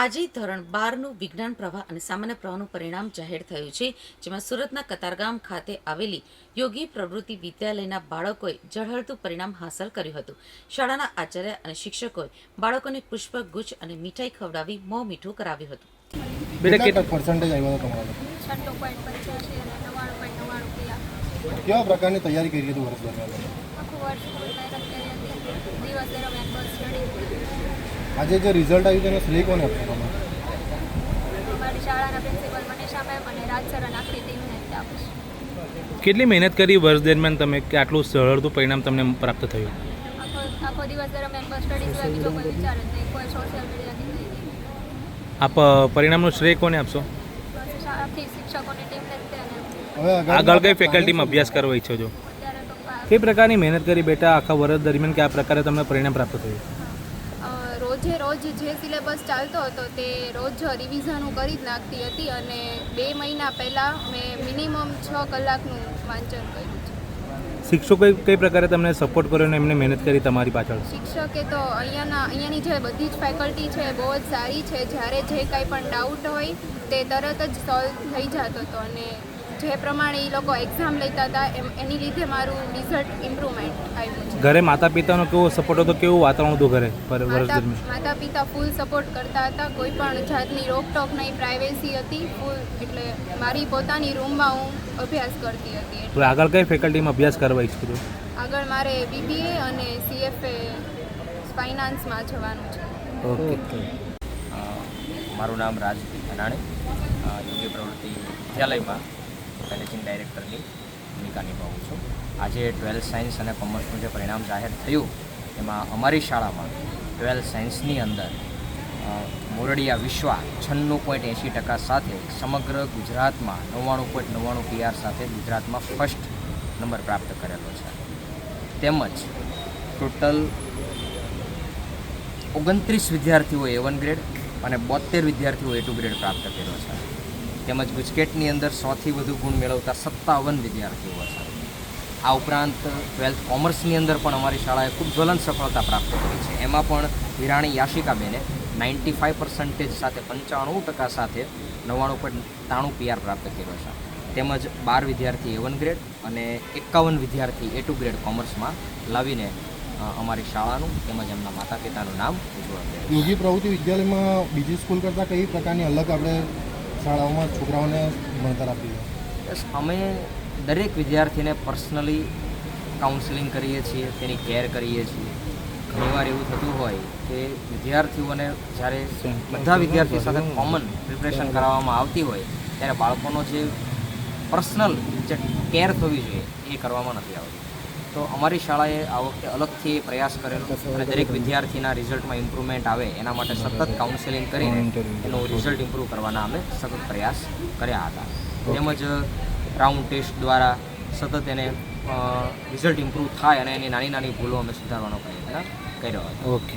આજે ધોરણ 12નું વિજ્ઞાન પ્રવાહ અને સામાન્ય પ્રવાહનું પરિણામ જાહેર થયું છે, જેમાં સુરતના કતારગામ ખાતે આવેલી યોગી પ્રવૃત્તિ વિદ્યાલયના બાળકોએ ઝળહળતું પરિણામ હાંસલ કર્યું હતું. શાળાના આચાર્ય અને શિક્ષકોએ બાળકોને પુષ્પગુચ્છ અને મીઠાઈ ખવડાવી મોં મીઠું કરાવ્યું હતું. બેટા કેટલા પર્સન્ટેજ આવ્યો હતો તમારો? 96.85 અને 99.99 કેવા પ્રકારની તૈયારી કરી હતી વર્ષ દરમિયાન? આખું વર્ષ ફૂલ મહેનત કરી હતી. દિવસ દરમિયાન બસ ચડી. આજે જે રિઝલ્ટ આવ્યું તેનો શ્રેય કોને આપશો તમે? અમારી શાળાના પ્રિન્સિપલ મનીષા મેમ અને રાજ સર અને આખી ટીમને જ આપીશ. કેટલી મહેનત કરી વર્ષ દરમિયાન તમે કે આટલું સરળતું પરિણામ તમને પ્રાપ્ત થયું? આખો દિવસ દરમિયાન બસ સ્ટડી સિવાય બીજો કોઈ વિચાર જ નહીં. કોઈ સોશિયલ મીડિયા નહીં. આપ પરિણામનું શ્રેય કોને આપશો? બસ આખી શિક્ષકોની ટીમને જ તે અને હવે આગળ કઈ ફેકલ્ટીમાં અભ્યાસ કરવા ઈચ્છો છો? અત્યારે તો કઈ પ્રકારની મહેનત કરી બેટા આખા વર્ષ દરમિયાન કયા પ્રકારે તમને પરિણામ પ્રાપ્ત થયું? રોજે રોજ જે સિલેબસ ચાલતો હતો તે રોજ રિવિઝન હું કરી જ નાખતી હતી અને 2 મહિના પહેલાં મેં મિનિમમ 6 કલાકનું વાંચન કર્યું છે. શિક્ષકોએ કઈ પ્રકારે તમને સપોર્ટ કર્યો અને એમને મહેનત કરી તમારી પાછળ? શિક્ષકે તો અહીંયાની જે બધી જ ફેકલ્ટી છે બહુ જ સારી છે. જ્યારે જે કાંઈ પણ ડાઉટ હોય તે તરત જ સોલ્વ થઈ જતો હતો અને જે પ્રમાણે એ લોકો એક્ઝામ લેતા હતા એની લીધે મારું રિઝલ્ટ ઇમ્પ્રુવમેન્ટ આવ્યું છે. ઘરે માતા પિતાનો કેવો સપોર્ટ હતો, કેવું વાતાવરણ હતું ઘરે વર્ષ દરમિયાન? માતા પિતા ફૂલ સપોર્ટ કરતા હતા. કોઈ પણ જાતની રોકટોક નહીં, પ્રાઇવેસી હતી ફૂલ. એટલે મારી પોતાની રૂમમાં હું અભ્યાસ કરતી હતી. તો આગળ કઈ ફેકલ્ટીમાં અભ્યાસ કરવા ઈચ્છો છો? આગળ મારે BBA અને CFA ફાઇનાન્સમાં જવાનું છે. ઓકે. મારું નામ રાજ અનાણી, યોગી પ્રવૃત્તિ વિદ્યાલયમાં મેનેજિંગ ડાયરેક્ટરની ભૂમિકા નિભાવું છું. આજે 12th સાયન્સ અને કોમર્સનું જે પરિણામ જાહેર થયું એમાં અમારી શાળામાં 12th સાયન્સની અંદર મોરડિયા વિશ્વા 96.80% સાથે સમગ્ર ગુજરાતમાં 99.99 PR સાથે ગુજરાતમાં ફર્સ્ટ નંબર પ્રાપ્ત કરેલો છે. તેમજ ટોટલ 29 વિદ્યાર્થીઓએ A1 ગ્રેડ અને 72 વિદ્યાર્થીઓએ A2 ગ્રેડ પ્રાપ્ત કર્યો છે. તેમજ ગુજકેટની અંદર 100થી વધુ ગુણ મેળવતા 57 વિદ્યાર્થીઓ છે. આ ઉપરાંત 12th કોમર્સની અંદર પણ અમારી શાળાએ ખૂબ જ્વલંત સફળતા પ્રાપ્ત કરી છે. એમાં પણ વિરાણી યાશિકાબેને 95% સાથે 95% સાથે 99.93 PR પ્રાપ્ત કર્યો છે. તેમજ 12 વિદ્યાર્થી A1 ગ્રેડ અને 51 વિદ્યાર્થી A2 ગ્રેડ કોમર્સમાં લાવીને અમારી શાળાનું તેમજ એમના માતા પિતાનું નામ ઉજ્જવળ કર્યું. યોગી પ્રવૃત્તિ વિદ્યાલયમાં બીજી સ્કૂલ કરતાં કઈ પ્રકારની અલગ આપણે શાળાઓમાં છોકરાઓને ભણતર આપી છે? બસ અમે દરેક વિદ્યાર્થીને પર્સનલી કાઉન્સેલિંગ કરીએ છીએ, તેની કેર કરીએ છીએ. ઘણીવાર એવું થતું હોય કે વિદ્યાર્થીઓને જ્યારે બધા વિદ્યાર્થીઓ સાથે કોમન પ્રિપરેશન કરાવવામાં આવતી હોય ત્યારે બાળકોનો જે પર્સનલ જે કેર થવી જોઈએ એ કરવામાં નથી આવતી. તો અમારી શાળાએ આ વખતે અલગથી પ્રયાસ કરેલો અને દરેક વિદ્યાર્થીના રિઝલ્ટમાં ઇમ્પ્રુવમેન્ટ આવે એના માટે સતત કાઉન્સેલિંગ કરીને એનું રિઝલ્ટ ઇમ્પ્રૂવ કરવાના અમે સતત પ્રયાસ કર્યા હતા. તેમજ રાઉન્ડ ટેસ્ટ દ્વારા સતત એને રિઝલ્ટ ઇમ્પ્રૂવ થાય અને એની નાની નાની ભૂલો અમે સુધારવાનો પ્રયત્ન કર્યો હતો. ઓકે.